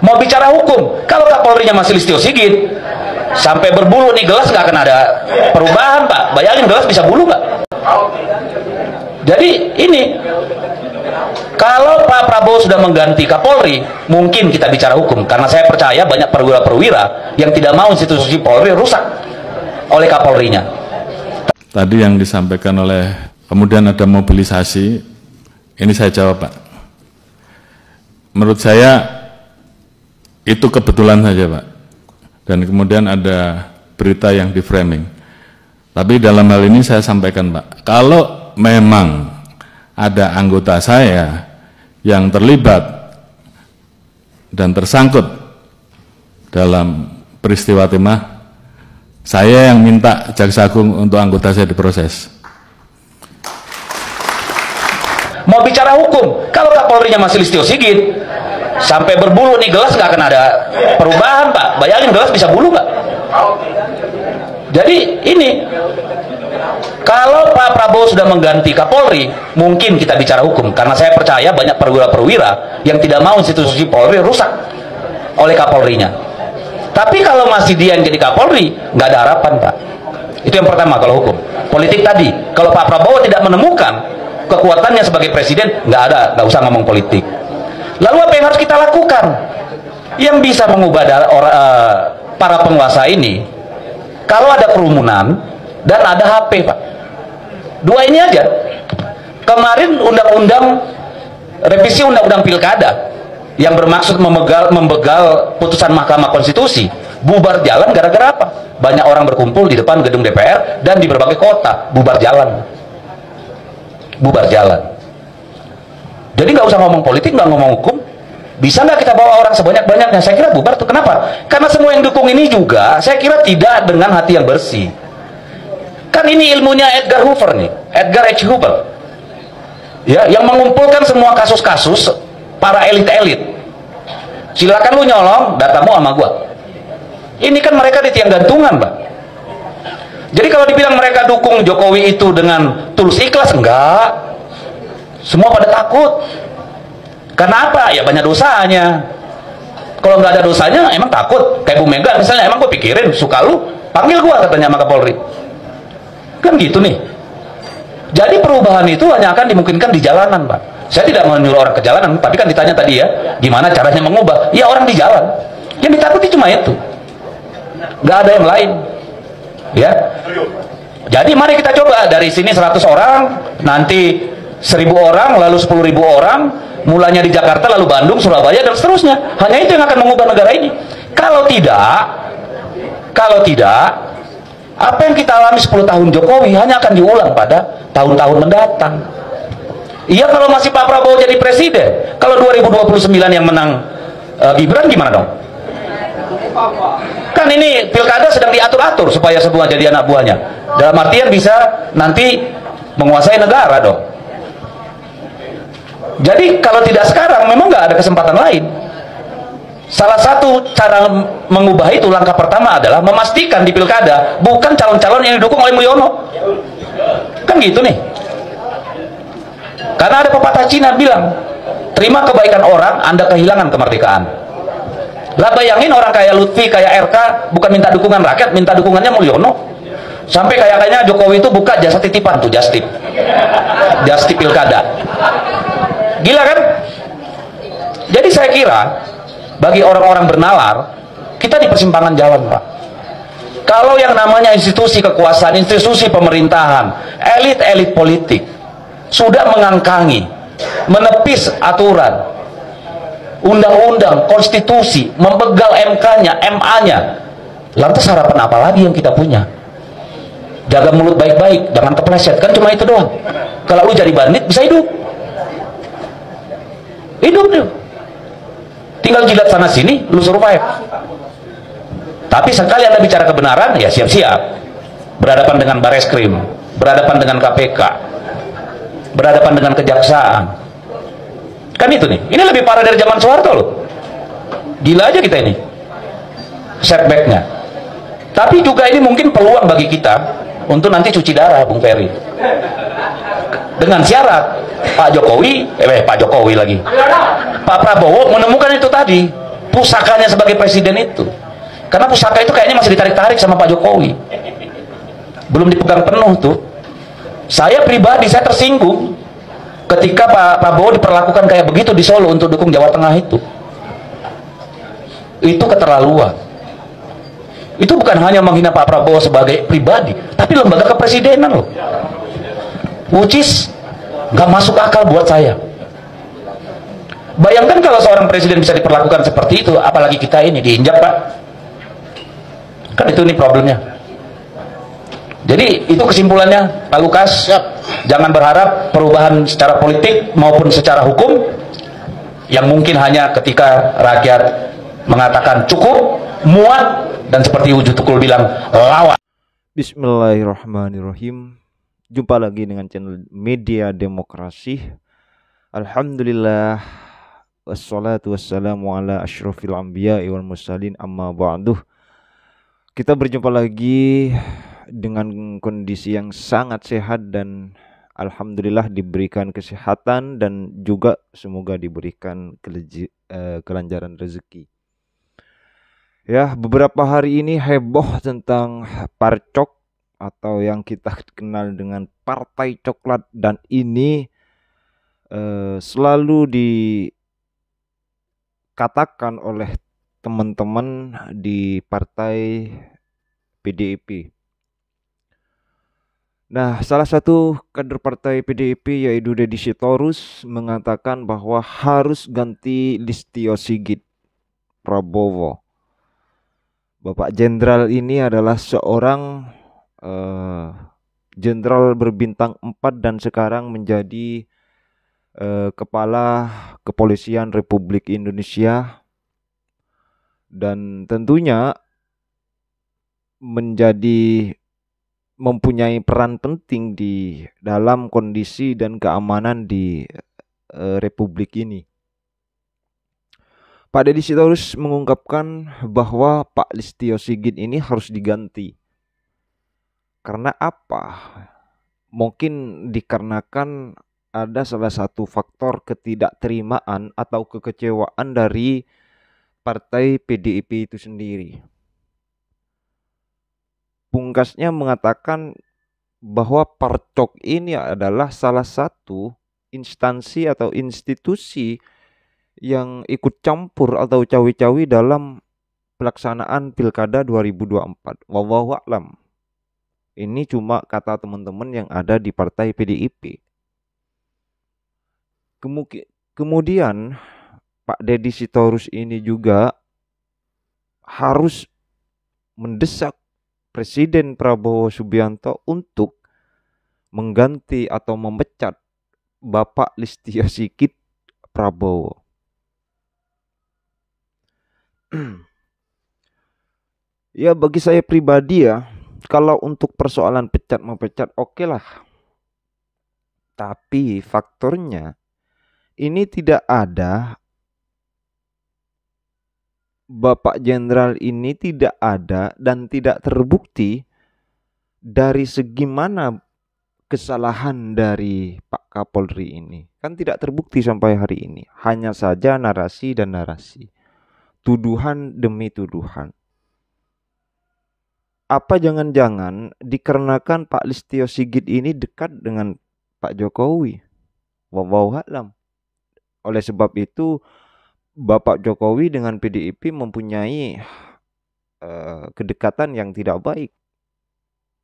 Mau bicara hukum, kalau Kapolrinya masih Listio Sigit, sampai berbulu nih gelas nggak akan ada perubahan, Pak. Bayangin gelas bisa bulu nggak? Jadi ini, kalau Pak Prabowo sudah mengganti Kapolri, mungkin kita bicara hukum. Karena saya percaya banyak perwira-perwira yang tidak mau institusi Polri rusak oleh Kapolrinya. Tadi yang disampaikan oleh, kemudian ada mobilisasi, ini saya jawab, Pak. Menurut saya itu kebetulan saja, Pak. Dan kemudian ada berita yang di framing. Tapi dalam hal ini saya sampaikan, Pak, kalau memang ada anggota saya yang terlibat dan tersangkut dalam peristiwa Timah, saya yang minta Jaksa Agung untuk anggota saya diproses. Mau bicara hukum, kalau Kapolrinya masih Listio Sigit, sampai berbulu nih gelas nggak akan ada perubahan, Pak. Bayangin gelas bisa bulu nggak? Jadi ini, kalau Pak Prabowo sudah mengganti Kapolri, mungkin kita bicara hukum. Karena saya percaya banyak perwira-perwira yang tidak mau institusi Polri rusak oleh Kapolrinya. Tapi kalau masih dia yang jadi Kapolri, nggak ada harapan, Pak. Itu yang pertama kalau hukum. Politik tadi, kalau Pak Prabowo tidak menemukan kekuatannya sebagai presiden, nggak usah ngomong politik. Lalu apa yang harus kita lakukan? Yang bisa mengubah para penguasa ini, kalau ada kerumunan dan ada HP, Pak. Dua ini aja. Kemarin revisi undang-undang pilkada yang bermaksud membegal putusan Mahkamah Konstitusi, bubar jalan gara-gara apa? Banyak orang berkumpul di depan gedung DPR dan di berbagai kota, bubar jalan. Bubar jalan. Jadi nggak usah ngomong politik, nggak ngomong hukum. Bisa nggak kita bawa orang sebanyak-banyaknya? Saya kira bubar tuh. Kenapa? Karena semua yang dukung ini juga, saya kira tidak dengan hati yang bersih. Kan ini ilmunya Edgar Hoover nih, Edgar H. Hoover. Ya, yang mengumpulkan semua kasus-kasus para elit-elit. Silakan lu nyolong datamu sama gua. Ini kan mereka di tiang gantungan, Pak. Jadi kalau dibilang mereka dukung Jokowi itu dengan tulus ikhlas, enggak. Semua pada takut. Kenapa? Ya banyak dosanya. Kalau nggak ada dosanya, emang takut. Kayak Bu Mega misalnya, emang gue pikirin, suka lu, panggil gue katanya sama Kapolri. Kan gitu nih. Jadi perubahan itu hanya akan dimungkinkan di jalanan, Pak. Saya tidak menyuruh orang ke jalanan, tapi kan ditanya tadi ya, gimana caranya mengubah? Ya orang di jalan. Yang ditakuti cuma itu. Nggak ada yang lain. Ya. Jadi mari kita coba dari sini 100 orang, nanti 1000 orang, lalu 10.000 orang, mulanya di Jakarta, lalu Bandung, Surabaya, dan seterusnya. Hanya itu yang akan mengubah negara ini. Kalau tidak, apa yang kita alami 10 tahun Jokowi hanya akan diulang pada tahun-tahun mendatang. Iya, kalau masih Pak Prabowo jadi presiden, kalau 2029 yang menang Gibran gimana dong? Kan ini pilkada sedang diatur-atur supaya semua jadi anak buahnya. Dalam artian bisa nanti menguasai negara dong. Jadi kalau tidak sekarang memang nggak ada kesempatan lain. Salah satu cara mengubah itu, langkah pertama adalah memastikan di pilkada bukan calon-calon yang didukung oleh Mulyono. Kan gitu nih. Karena ada pepatah Cina bilang, terima kebaikan orang, Anda kehilangan kemerdekaan. Lah bayangin orang kayak Lutfi, kayak RK, bukan minta dukungan rakyat, minta dukungannya Mulyono. Sampai kayaknya Jokowi itu buka jasa titipan tuh, Justip pilkada. Gila kan? Jadi saya kira bagi orang-orang bernalar, kita di persimpangan jalan, Pak. Kalau yang namanya institusi kekuasaan, institusi pemerintahan, elit-elit politik sudah mengangkangi, menepis aturan, undang-undang, konstitusi, membegal MK-nya, MA-nya, lantas harapan apa lagi yang kita punya? Jaga mulut baik-baik, jangan kepleset, kan cuma itu doang. Kalau lu jadi bandit bisa hidup tuh, tinggal jilat sana sini, lu survive. Tapi sekali Anda bicara kebenaran, ya siap-siap berhadapan dengan Bareskrim, berhadapan dengan KPK, berhadapan dengan kejaksaan. Kan itu nih, ini lebih parah dari zaman Soeharto loh. Gila aja kita ini setbacknya. Tapi juga ini mungkin peluang bagi kita untuk nanti cuci darah, Bung Ferry, dengan syarat Pak Jokowi lagi, Pak Prabowo menemukan itu tadi, pusakanya sebagai presiden itu. Karena pusaka itu kayaknya masih ditarik-tarik sama Pak Jokowi, belum dipegang penuh tuh. Saya pribadi, saya tersinggung ketika Pak Prabowo diperlakukan kayak begitu di Solo untuk dukung Jawa Tengah itu. Itu keterlaluan. Itu bukan hanya menghina Pak Prabowo sebagai pribadi, tapi lembaga kepresidenan loh. Which is nggak masuk akal buat saya. Bayangkan kalau seorang presiden bisa diperlakukan seperti itu, apalagi kita ini diinjak, Pak. Kan itu nih problemnya. Jadi itu kesimpulannya, Pak Lukas. Jangan berharap perubahan secara politik maupun secara hukum yang mungkin hanya ketika rakyat mengatakan cukup, muat, dan seperti Wujud Tukul bilang lawan. Bismillahirrahmanirrahim. Jumpa lagi dengan channel Media Demokrasi. Alhamdulillah, wassalatu wassalamu ala asyrafil anbiya'i wal mursalin, amma ba'duh. Kita berjumpa lagi dengan kondisi yang sangat sehat dan alhamdulillah diberikan kesehatan dan juga semoga diberikan kelancaran rezeki. Ya, beberapa hari ini heboh tentang Parcok atau yang kita kenal dengan Partai Coklat, dan ini selalu dikatakan oleh teman-teman di partai PDIP. Nah, salah satu kader partai PDIP yaitu Deddy Sitorus mengatakan bahwa harus ganti Listio Sigit Prabowo. Bapak Jenderal ini adalah seorang jenderal berbintang 4 dan sekarang menjadi Kepala Kepolisian Republik Indonesia, dan tentunya mempunyai peran penting di dalam kondisi dan keamanan di Republik ini. Pak Deddy Sitorus mengungkapkan bahwa Pak Listio Sigit ini harus diganti. Karena apa? Mungkin dikarenakan ada salah satu faktor ketidakterimaan atau kekecewaan dari partai PDIP itu sendiri. Pungkasnya mengatakan bahwa Parcok ini adalah salah satu instansi atau institusi yang ikut campur atau cawi-cawi dalam pelaksanaan Pilkada 2024. Wallahu a'lam. Ini cuma kata teman-teman yang ada di partai PDIP. Kemudian Pak Deddy Sitorus ini juga harus mendesak Presiden Prabowo Subianto untuk mengganti atau memecat Bapak Listio Sigit Prabowo. Ya, bagi saya pribadi ya, kalau untuk persoalan pecat-mepecat oke lah. Tapi faktornya ini tidak ada, Bapak Jenderal ini tidak ada dan tidak terbukti dari segi mana kesalahan dari Pak Kapolri ini. Kan tidak terbukti sampai hari ini. Hanya saja narasi dan narasi. Tuduhan demi tuduhan. Apa jangan-jangan dikarenakan Pak Listio Sigit ini dekat dengan Pak Jokowi? Wallahu a'lam. Oleh sebab itu Bapak Jokowi dengan PDIP mempunyai kedekatan yang tidak baik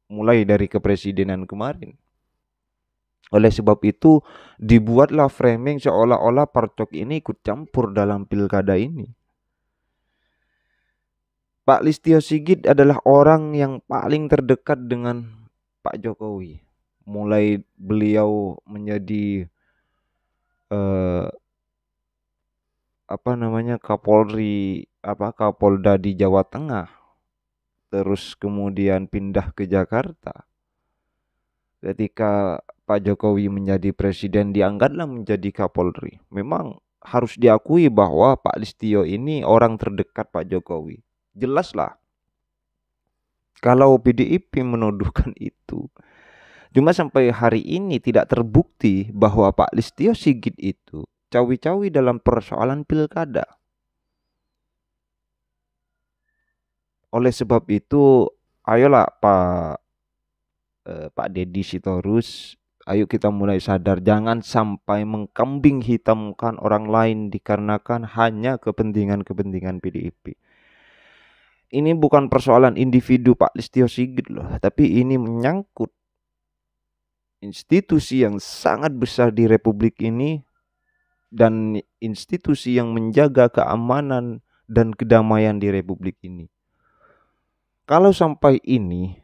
mulai dari kepresidenan kemarin. Oleh sebab itu dibuatlah framing seolah-olah Parcok ini ikut campur dalam pilkada ini. Pak Listio Sigit adalah orang yang paling terdekat dengan Pak Jokowi. Mulai beliau menjadi Kapolda di Jawa Tengah, terus kemudian pindah ke Jakarta. Ketika Pak Jokowi menjadi presiden, diangkatlah menjadi Kapolri. Memang harus diakui bahwa Pak Listio ini orang terdekat Pak Jokowi. Jelaslah. Kalau PDIP menuduhkan itu, cuma sampai hari ini tidak terbukti bahwa Pak Listio Sigit itu cawi-cawi dalam persoalan pilkada. Oleh sebab itu, ayolah Pak Deddy Sitorus, ayo kita mulai sadar, jangan sampai mengkambing hitamkan orang lain dikarenakan hanya kepentingan-kepentingan PDIP. Ini bukan persoalan individu Pak Listio Sigit loh, tapi ini menyangkut institusi yang sangat besar di Republik ini dan institusi yang menjaga keamanan dan kedamaian di Republik ini. Kalau sampai ini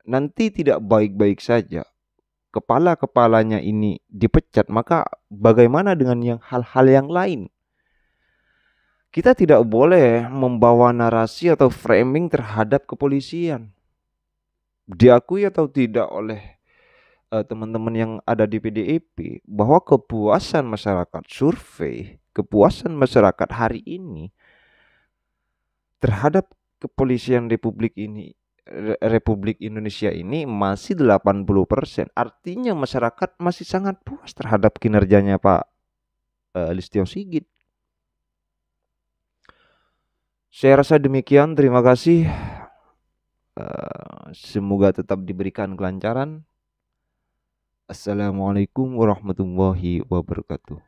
nanti tidak baik-baik saja, kepala-kepalanya ini dipecat, maka bagaimana dengan hal-hal yang lain? Kita tidak boleh membawa narasi atau framing terhadap kepolisian. Diakui atau tidak oleh teman-teman yang ada di PDIP bahwa kepuasan masyarakat survei, kepuasan masyarakat hari ini terhadap kepolisian Republik Indonesia ini masih 80%. Artinya masyarakat masih sangat puas terhadap kinerjanya Pak Listio Sigit. Saya rasa demikian, terima kasih. Semoga tetap diberikan kelancaran. Assalamualaikum warahmatullahi wabarakatuh.